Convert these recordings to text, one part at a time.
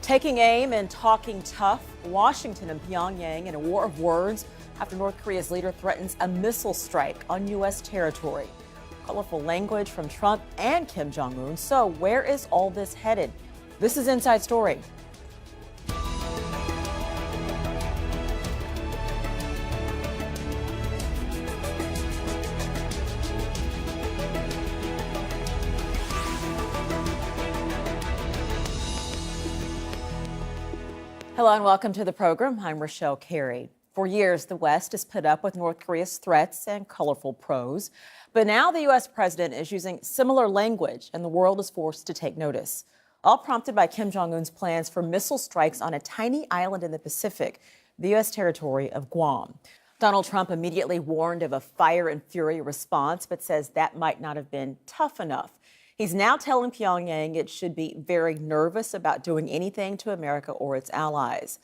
Taking aim and talking tough, Washington and Pyongyang in a war of words after North Korea's leader threatens a missile strike on U.S. territory. Colorful language from Trump and Kim Jong-un. So where is all this headed? This is Inside Story. Hello and welcome to the program. I'm Rochelle Carey. For years, the West has put up with North Korea's threats and colorful prose. But now the U.S. president is using similar language and the world is forced to take notice. All prompted by Kim Jong-un's plans for missile strikes on a tiny island in the Pacific, the U.S. territory of Guam. Donald Trump immediately warned of a fire and fury response, but says that might not have been tough enough. He's now telling Pyongyang it should be very nervous about doing anything to America or its allies.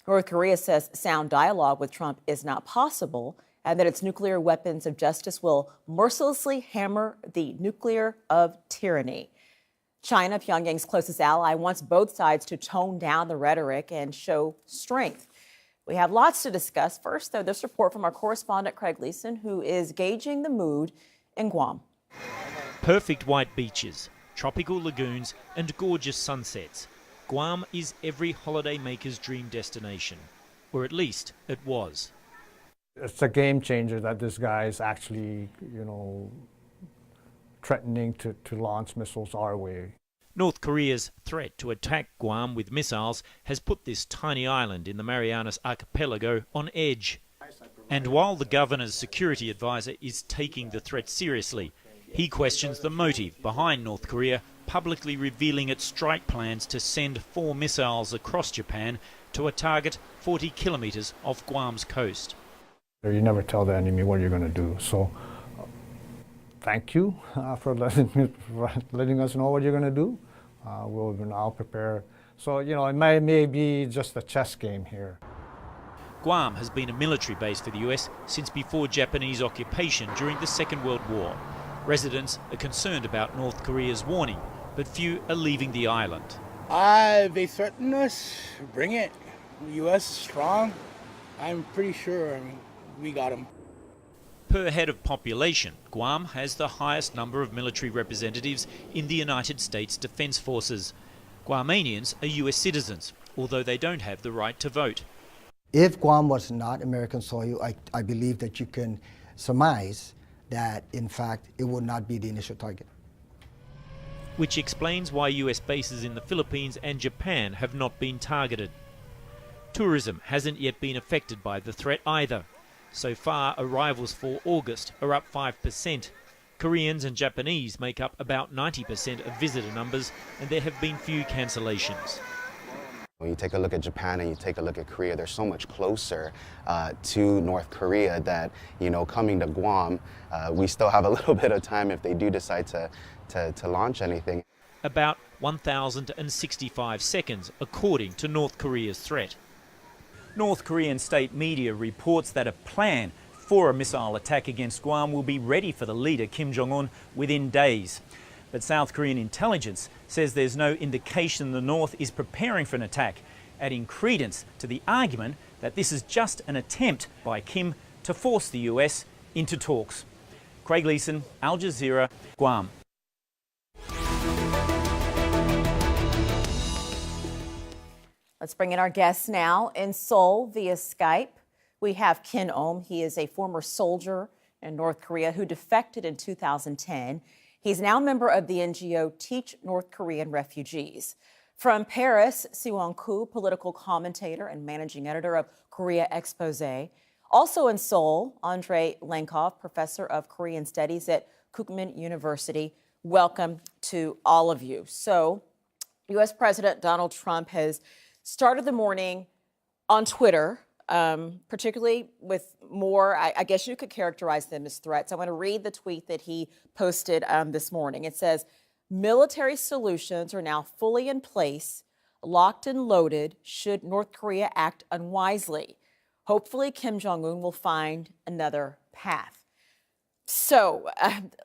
North Korea says sound dialogue with Trump is not possible and that its nuclear weapons of justice will mercilessly hammer the nuclear of tyranny. China, Pyongyang's closest ally, wants both sides to tone down the rhetoric and show strength. We have lots to discuss. First, though, this report from our correspondent Craig Leeson, who is gauging the mood in Guam. Perfect white beaches, tropical lagoons and gorgeous sunsets. Guam is every holidaymaker's dream destination, or at least it was. It's a game changer that this guy is actually, threatening to launch missiles our way. North Korea's threat to attack Guam with missiles has put this tiny island in the Marianas Archipelago on edge. And while the governor's security advisor is taking the threat seriously, he questions the motive behind North Korea publicly revealing its strike plans to send 4 missiles across Japan to a target 40 kilometers off Guam's coast. You never tell the enemy what you're going to do. So thank you for letting us know what you're going to do. We'll now prepare. So, it may be just a chess game here. Guam has been a military base for the US since before Japanese occupation during the Second World War. Residents are concerned about North Korea's warning, but few are leaving the island. They threaten us, bring it. The U.S. is strong. I'm pretty sure we got them. Per head of population, Guam has the highest number of military representatives in the United States Defense Forces. Guamanians are US citizens, although they don't have the right to vote. If Guam was not American soil, I believe that you can surmise that, in fact, it would not be the initial target. Which explains why US bases in the Philippines and Japan have not been targeted. Tourism hasn't yet been affected by the threat either. So far, arrivals for August are up 5%. Koreans and Japanese make up about 90% of visitor numbers, and there have been few cancellations. When you take a look at Japan and you take a look at Korea, they're so much closer to North Korea that, coming to Guam, we still have a little bit of time if they do decide to launch anything. About 1,065 seconds, according to North Korea's threat. North Korean state media reports that a plan for a missile attack against Guam will be ready for the leader, Kim Jong-un, within days. But South Korean intelligence says there's no indication the North is preparing for an attack, adding credence to the argument that this is just an attempt by Kim to force the US into talks. Craig Leeson, Al Jazeera, Guam. Let's bring in our guests now. In Seoul via Skype, we have Kin Ohm. He is a former soldier in North Korea who defected in 2010. He's now a member of the NGO Teach North Korean Refugees. From Paris, Siwon Koo, political commentator and managing editor of Korea Expose. Also in Seoul, Andrei Lankov, professor of Korean Studies at Kookmin University. Welcome to all of you. So, U.S. President Donald Trump has started the morning on Twitter, particularly with more, I guess you could characterize them as threats. I want to read the tweet that he posted this morning. It says, military solutions are now fully in place, locked and loaded, should North Korea act unwisely. Hopefully, Kim Jong-un will find another path. So,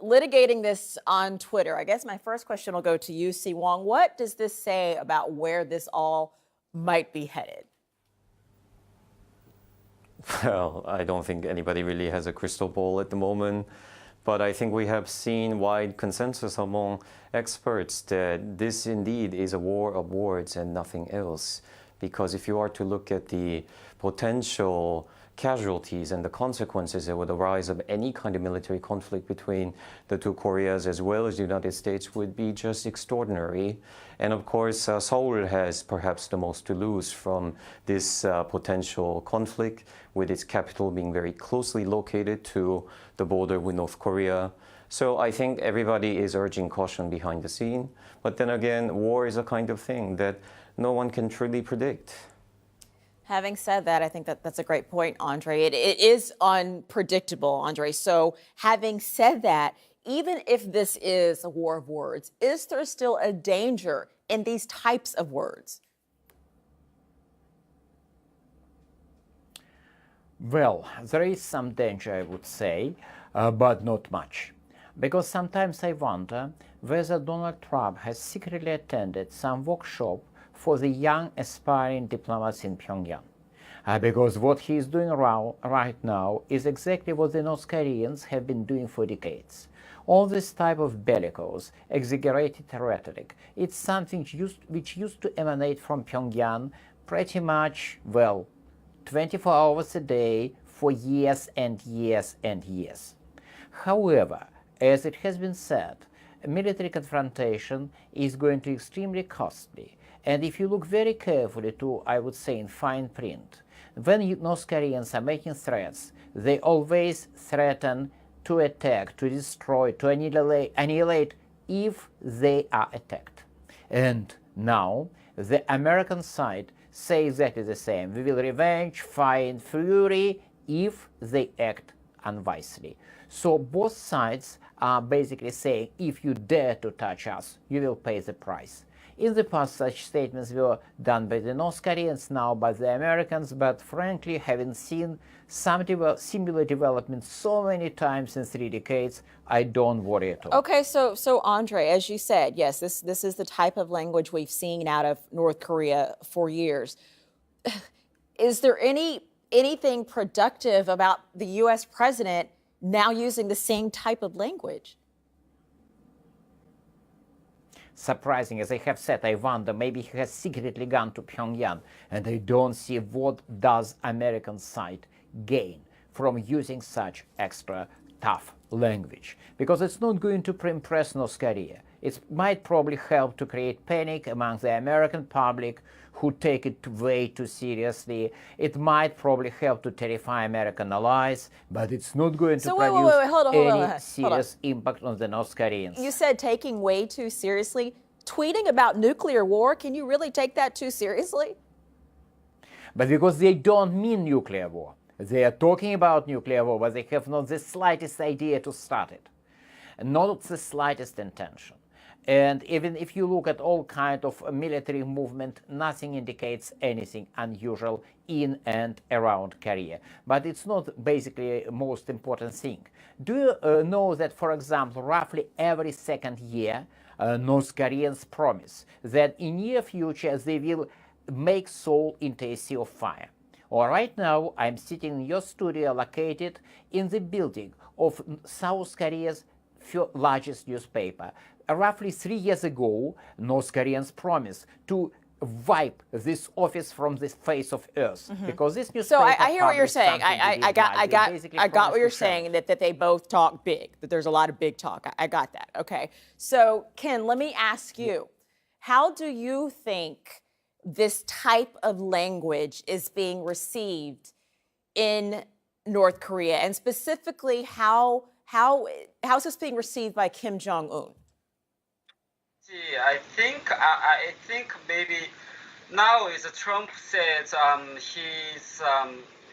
litigating this on Twitter, I guess my first question will go to you, Siwon. What does this say about where this all might be headed? Well, I don't think anybody really has a crystal ball at the moment, but I think we have seen wide consensus among experts that this indeed is a war of words and nothing else. Because if you are to look at the potential casualties and the consequences that would arise of any kind of military conflict between the two Koreas as well as the United States would be just extraordinary. And of course, Seoul has perhaps the most to lose from this potential conflict, with its capital being very closely located to the border with North Korea. So I think everybody is urging caution behind the scene. But then again, war is a kind of thing that no one can truly predict. Having said that, I think that's a great point, Andre. It is unpredictable, Andre. So having said that, even if this is a war of words, is there still a danger in these types of words? Well, there is some danger, I would say, but not much. Because sometimes I wonder whether Donald Trump has secretly attended some workshop for the young aspiring diplomats in Pyongyang. Because what he is doing right now is exactly what the North Koreans have been doing for decades. All this type of bellicose, exaggerated rhetoric, it's something which used to emanate from Pyongyang pretty much, well, 24 hours a day for years and years and years. However, as it has been said, a military confrontation is going to be extremely costly. And if you look very carefully to, I would say, in fine print, when North Koreans are making threats, they always threaten to attack, to destroy, to annihilate if they are attacked. And now the American side says exactly the same. We will revenge, find fury if they act unwisely. So both sides are basically saying, if you dare to touch us, you will pay the price. In the past, such statements were done by the North Koreans, now by the Americans, but frankly, having seen some similar developments so many times in 3 decades, I don't worry at all. Okay, so Andre, as you said, yes, this is the type of language we've seen out of North Korea for years. Is there anything productive about the U.S. president now using the same type of language? Surprising, as I have said, I wonder, maybe he has secretly gone to Pyongyang, and I don't see what does American side gain from using such extra tough language. Because it's not going to impress North Korea. It might probably help to create panic among the American public who take it way too seriously. It might probably help to terrify American allies, but it's not going to produce any serious impact on the North Koreans. You said taking way too seriously. Tweeting about nuclear war, can you really take that too seriously? But because they don't mean nuclear war. They are talking about nuclear war, but they have not the slightest idea to start it. Not the slightest intention. And even if you look at all kinds of military movement, nothing indicates anything unusual in and around Korea. But it's not basically the most important thing. Do you know that, for example, roughly every second year, North Koreans promise that in near future they will make Seoul into a sea of fire? Or right now, I'm sitting in your studio located in the building of South Korea's largest newspaper. Roughly 3 years ago, North Koreans promised to wipe this office from the face of Earth, because this newspaper. So I hear what you're saying. I got what you're saying, that they both talk big, that there's a lot of big talk. I got that. Okay. So Ken, let me ask you, how do you think this type of language is being received in North Korea, and specifically how is this being received by Kim Jong-un? I think maybe now is Trump says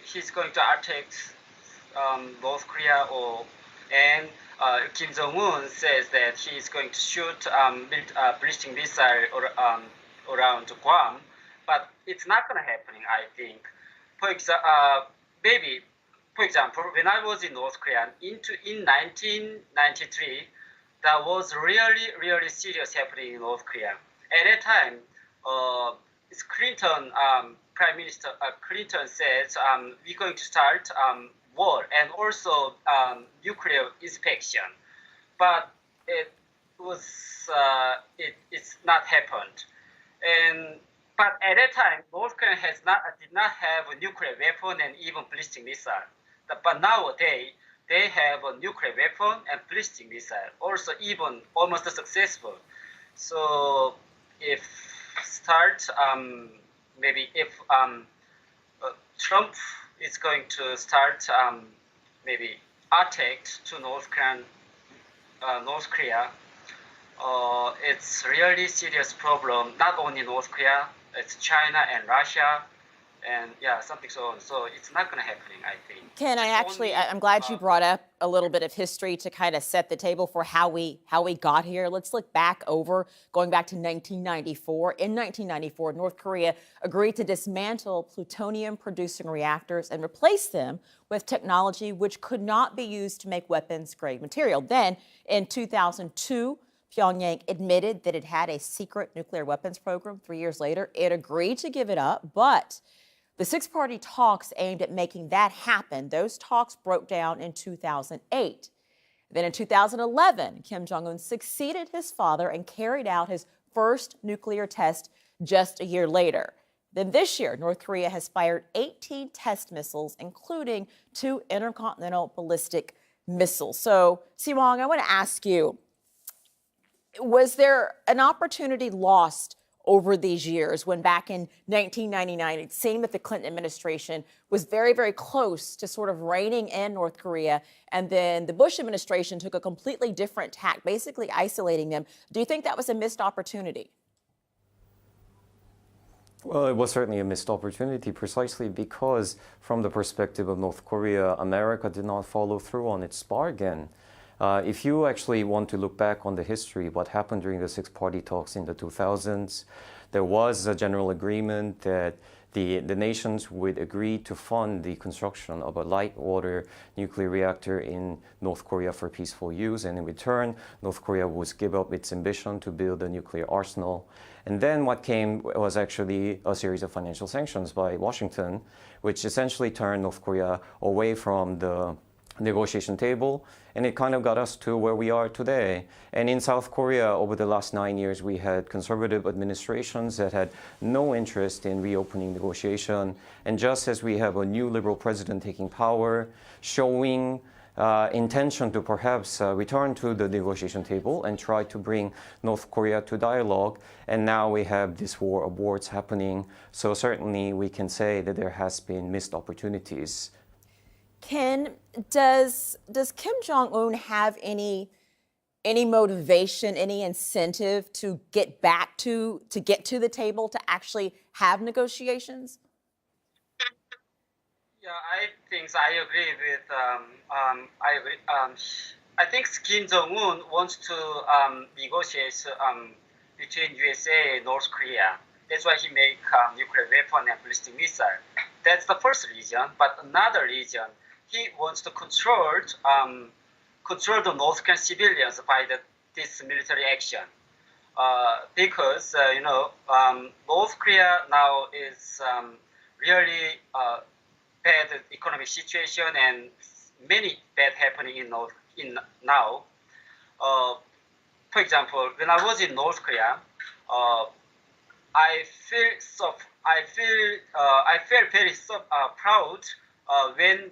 he's going to attack North Korea, and Kim Jong-un says that he's going to shoot ballistic missile around Guam, but it's not going to happen. I think, for example, when I was in North Korea in 1993. That was really serious happening in North Korea. At that time, it's Clinton, Prime Minister Clinton says we're going to start war and also nuclear inspection, but it's not happened. And but at that time, North Korea did not have a nuclear weapon and even ballistic missile. But nowadays, they have a nuclear weapon and ballistic missile, also even almost successful. So if maybe if Trump is going to start maybe attack to North Korea, it's really serious problem. Not only North Korea, it's China and Russia, and yeah, something so on. So it's not going to happen, I think. Ken, I'm glad you brought up a little bit of history to kind of set the table for how we got here. Let's look back going back to 1994. In 1994, North Korea agreed to dismantle plutonium-producing reactors and replace them with technology which could not be used to make weapons-grade material. Then, in 2002, Pyongyang admitted that it had a secret nuclear weapons program. 3 years later, it agreed to give it up, but the six-party talks aimed at making that happen. Those talks broke down in 2008. Then in 2011, Kim Jong-un succeeded his father and carried out his first nuclear test just a year later. Then this year, North Korea has fired 18 test missiles, including 2 intercontinental ballistic missiles. So, Siwang, I want to ask you, was there an opportunity lost over these years when back in 1999 it seemed that the Clinton administration was very, very close to sort of reining in North Korea, and then the Bush administration took a completely different tack, basically isolating them? Do you think that was a missed opportunity? Well, it was certainly a missed opportunity precisely because from the perspective of North Korea, America did not follow through on its bargain. If you actually want to look back on the history, what happened during the six-party talks in the 2000s, there was a general agreement that the nations would agree to fund the construction of a light water nuclear reactor in North Korea for peaceful use. And in return, North Korea would give up its ambition to build a nuclear arsenal. And then what came was actually a series of financial sanctions by Washington, which essentially turned North Korea away from the negotiation table, and it kind of got us to where we are today. And in South Korea, over the last 9 years, we had conservative administrations that had no interest in reopening negotiation. And just as we have a new liberal president taking power, showing intention to perhaps return to the negotiation table and try to bring North Korea to dialogue, and now we have this war of words happening. So certainly we can say that there has been missed opportunities. Ken, does Kim Jong-un have any motivation, any incentive to get to the table to actually have negotiations? Yeah, I agree with. I agree. I think Kim Jong-un wants to negotiate between USA and North Korea. That's why he make nuclear weapon and ballistic missile. That's the first reason. But another reason, he wants to control the North Korean civilians by this military action, because North Korea now is really bad economic situation and many bad happening in now. For example, when I was in North Korea, I felt very proud when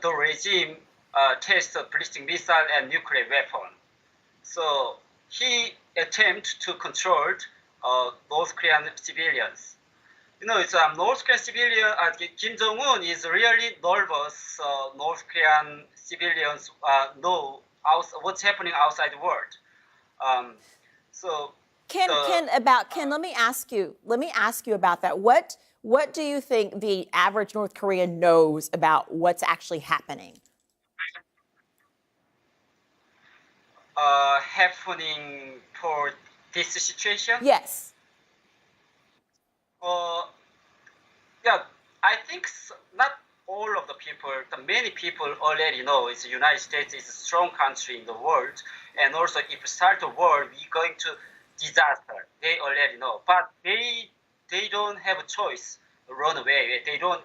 the regime tested ballistic missile and nuclear weapon. So he attempted to control North Korean civilians. It's North Korean civilian. Kim Jong-un is really nervous. North Korean civilians know what's happening outside the world. Ken, let me ask you about that. What do you think the average North Korean knows about what's actually happening? Happening for this situation? Yes. Yeah, I think not all of the people, many people already know the United States is a strong country in the world, and also if we start a war, we're going to disaster. They already know, but they don't have a choice to run away. They don't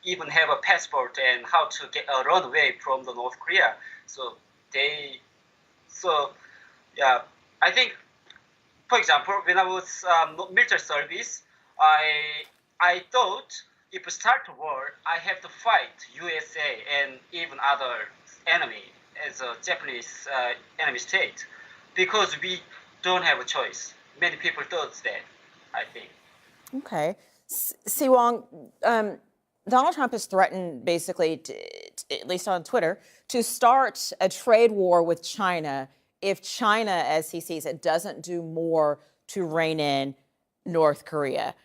even have a passport and how to get run away from the North Korea. So yeah, I think, for example, when I was military service, I thought if we start a war, I have to fight USA and even other enemy as a Japanese enemy state, because we don't have a choice. Many people thought that, I think. Okay. Siwong, Donald Trump has threatened basically, at least on Twitter, to start a trade war with China if China, as he sees it, doesn't do more to rein in North Korea.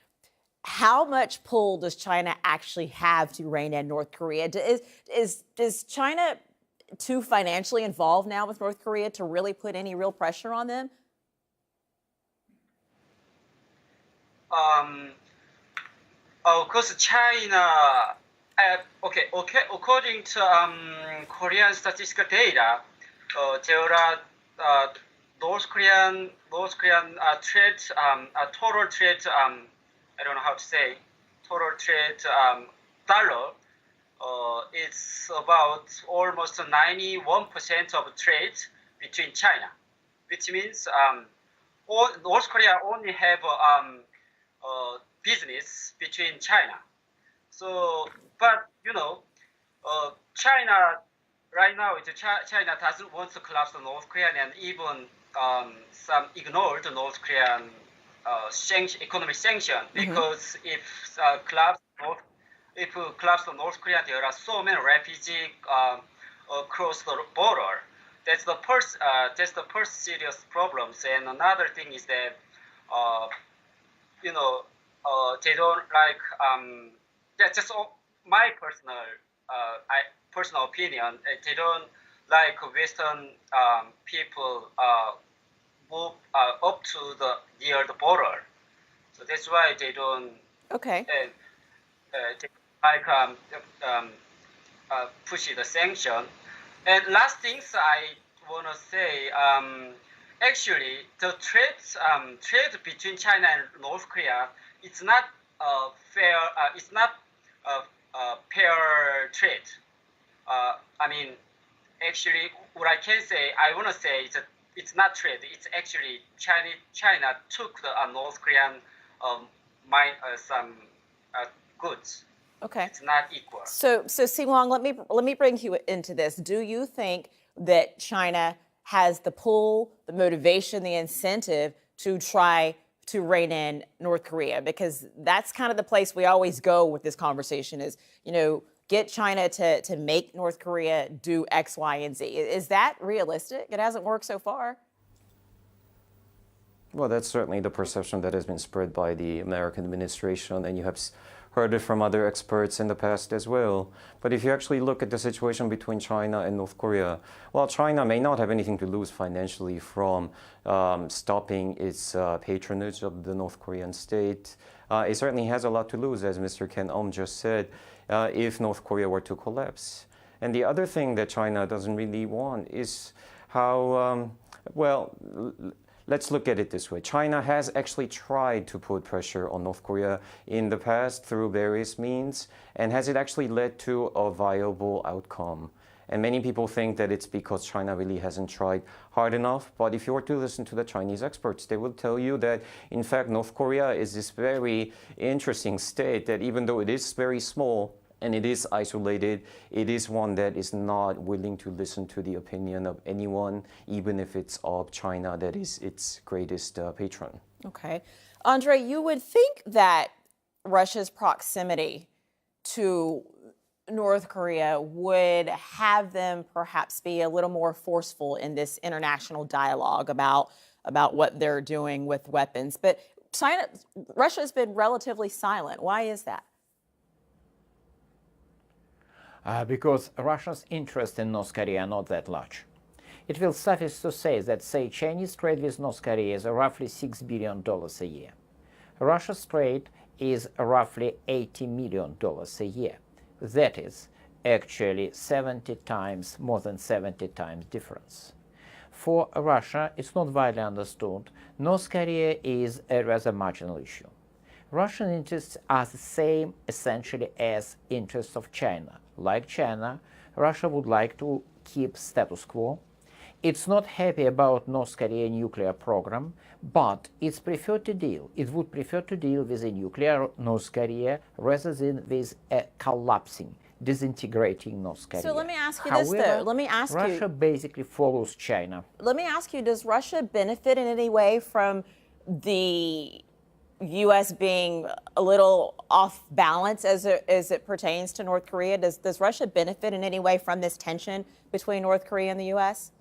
How much pull does China actually have to rein in North Korea? Is China too financially involved now with North Korea to really put any real pressure on them? Because China, according to Korean statistical data, there are North Korean trade, total trade, I don't know how to say, total trade dollar. It's about almost 91% of trade between China, which means North Korea only have business between China. So, but China right now, China doesn't want to collapse the North Korea, and even some ignore the North Korean economic sanction, because if collapse the North Korea, there are so many refugees across the border. That's the first serious problems. And another thing is that they don't like. That's just my personal opinion. They don't like Western people move up to near the border. So that's why they don't. Okay. They like push the sanction. And last things I want to say, actually, the trade between China and North Korea, it's not fair. It's not fair trade. I mean, actually, what I can say, I want to say is that it's not trade. It's actually China took the North Korean some goods. Okay. It's not equal. So Siwong, let me bring you into this. Do you think that China has the pull, the motivation, the incentive to try to rein in North Korea? Because that's kind of the place we always go with this conversation is, get China to make North Korea do X, Y, and Z. Is that realistic? It hasn't worked so far. Well, that's certainly the perception that has been spread by the American administration, and you have heard it from other experts in the past as well. But if you actually look at the situation between China and North Korea, while China may not have anything to lose financially from stopping its patronage of the North Korean state, it certainly has a lot to lose, as Mr. Ken just said, if North Korea were to collapse. And the other thing that China doesn't really want is how, let's look at it this way. China has actually tried to put pressure on North Korea in the past through various means, and has it actually led to a viable outcome? And many people think that it's because China really hasn't tried hard enough. But if you were to listen to the Chinese experts, they will tell you that, in fact, North Korea is this very interesting state that even though it is very small, and it is isolated, it is one that is not willing to listen to the opinion of anyone, even if it's of China that is its greatest patron. Okay. Andre, you would think that Russia's proximity to North Korea would have them perhaps be a little more forceful in this international dialogue about what they're doing with weapons. But Russia's been relatively silent. Why is that? Because Russia's interest in North Korea are not that large. It will suffice to say that, Chinese trade with North Korea is roughly $6 billion a year. Russia's trade is roughly $80 million a year. That is actually more than 70 times difference. for Russia, it's not widely understood, North Korea is a rather marginal issue. Russian interests are the same essentially as interests of China. Like China, Russia would like to keep status quo. It's not happy about North Korean nuclear program, but it would prefer to deal with a nuclear North Korea rather than with a collapsing, disintegrating North Korea. So let me ask you However, this, though. Let me ask Russia basically follows China. Let me ask you, does Russia benefit in any way from the U.S. being a little off balance as it pertains to North Korea? Does Russia benefit in any way from this tension between North Korea and the U.S.?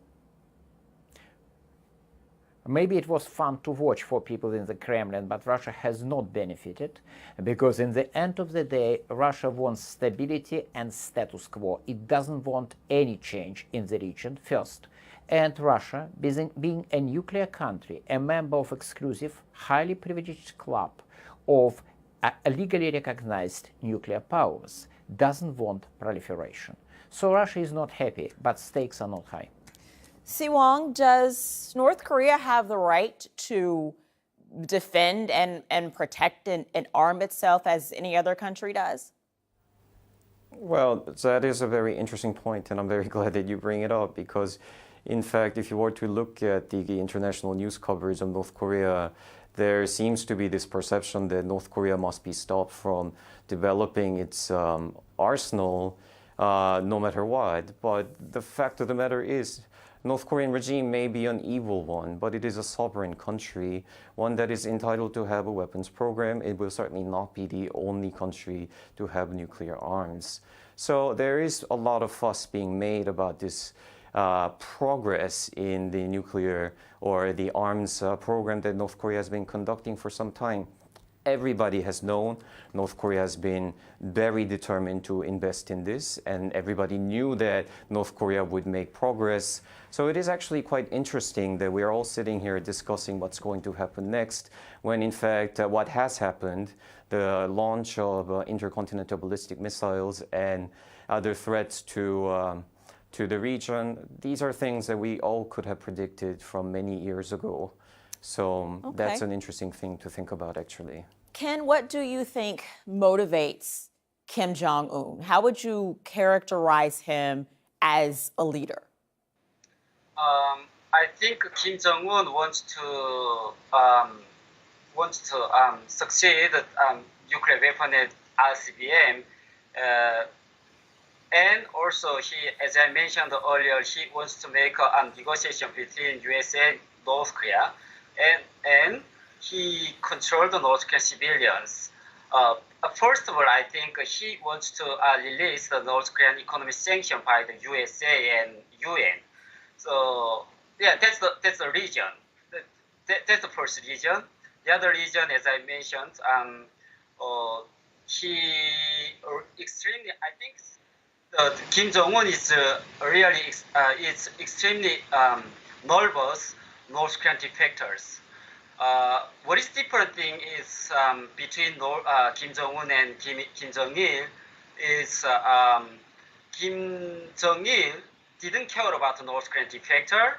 Maybe it was fun to watch for people in the Kremlin, but Russia has not benefited because in the end of the day, Russia wants stability and status quo. It doesn't want any change in the region, first. And Russia, being a nuclear country, a member of exclusive, highly privileged club of legally recognized nuclear powers, doesn't want proliferation. So Russia is not happy, but stakes are not high. Si-Wong, does North Korea have the right to defend and protect and arm itself as any other country does? Well, that is a very interesting point, and I'm very glad that you bring it up because, in fact, if you were to look at the international news coverage of North Korea, there seems to be this perception that North Korea must be stopped from developing its arsenal no matter what. But the fact of the matter is, North Korean regime may be an evil one, but it is a sovereign country, one that is entitled to have a weapons program. It will certainly not be the only country to have nuclear arms. So there is a lot of fuss being made about this progress in the nuclear or the arms program that North Korea has been conducting for some time. Everybody has known North Korea has been very determined to invest in this, and everybody knew that North Korea would make progress. So it is actually quite interesting that we are all sitting here discussing what's going to happen next, when in fact what has happened, the launch of intercontinental ballistic missiles and other threats to the region, these are things that we all could have predicted from many years ago. So that's an interesting thing to think about, actually. Ken, what do you think motivates Kim Jong-un? How would you characterize him as a leader? I think Kim Jong-un wants to succeed nuclear weapon at ICBM, and also he, as I mentioned earlier, he wants to make a negotiation between US and North Korea, and he controlled the North Korean civilians. First of all, I think he wants to release the North Korean economic sanction by the USA and UN. So yeah, that's the reason. That's the first reason. The other reason, as I mentioned, he extremely. I think Kim Jong-un is really is extremely nervous North Korean defectors. What is different thing is between Kim Jong-un and Kim Jong-il is Kim Jong-il didn't care about the North Korean defector.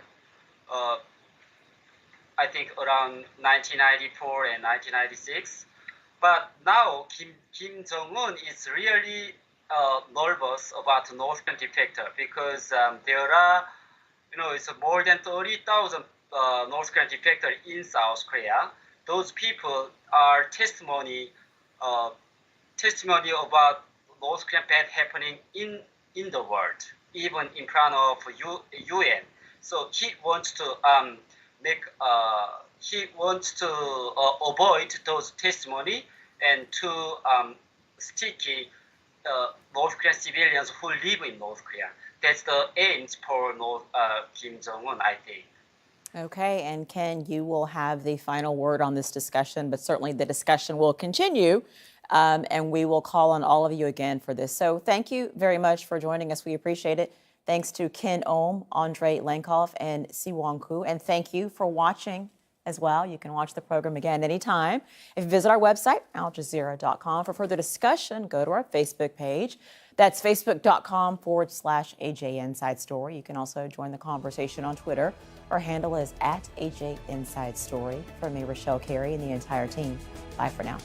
I think around 1994 and 1996, but now Kim Jong-un is really nervous about the North Korean defector because there are, it's more than 30,000 North Korean defectors in South Korea. Those people are testimony about North Korean bad happening in the world, even in front of UN. So he wants to avoid those testimony and to sticky North Korean civilians who live in North Korea. That's the aim for Kim Jong-un, I think. Okay, and Ken, you will have the final word on this discussion, but certainly the discussion will continue, and we will call on all of you again for this. So thank you very much for joining us. We appreciate it. Thanks to Ken Ohm, Andrei Lenkov, and Si-Wong Koo, and thank you for watching as well. You can watch the program again anytime. If you visit our website, aljazeera.com. For further discussion, go to our Facebook page. That's facebook.com/AJ Inside Story. You can also join the conversation on Twitter. Our handle is @AJ Inside Story. From me, Rochelle Carey, and the entire team. Bye for now.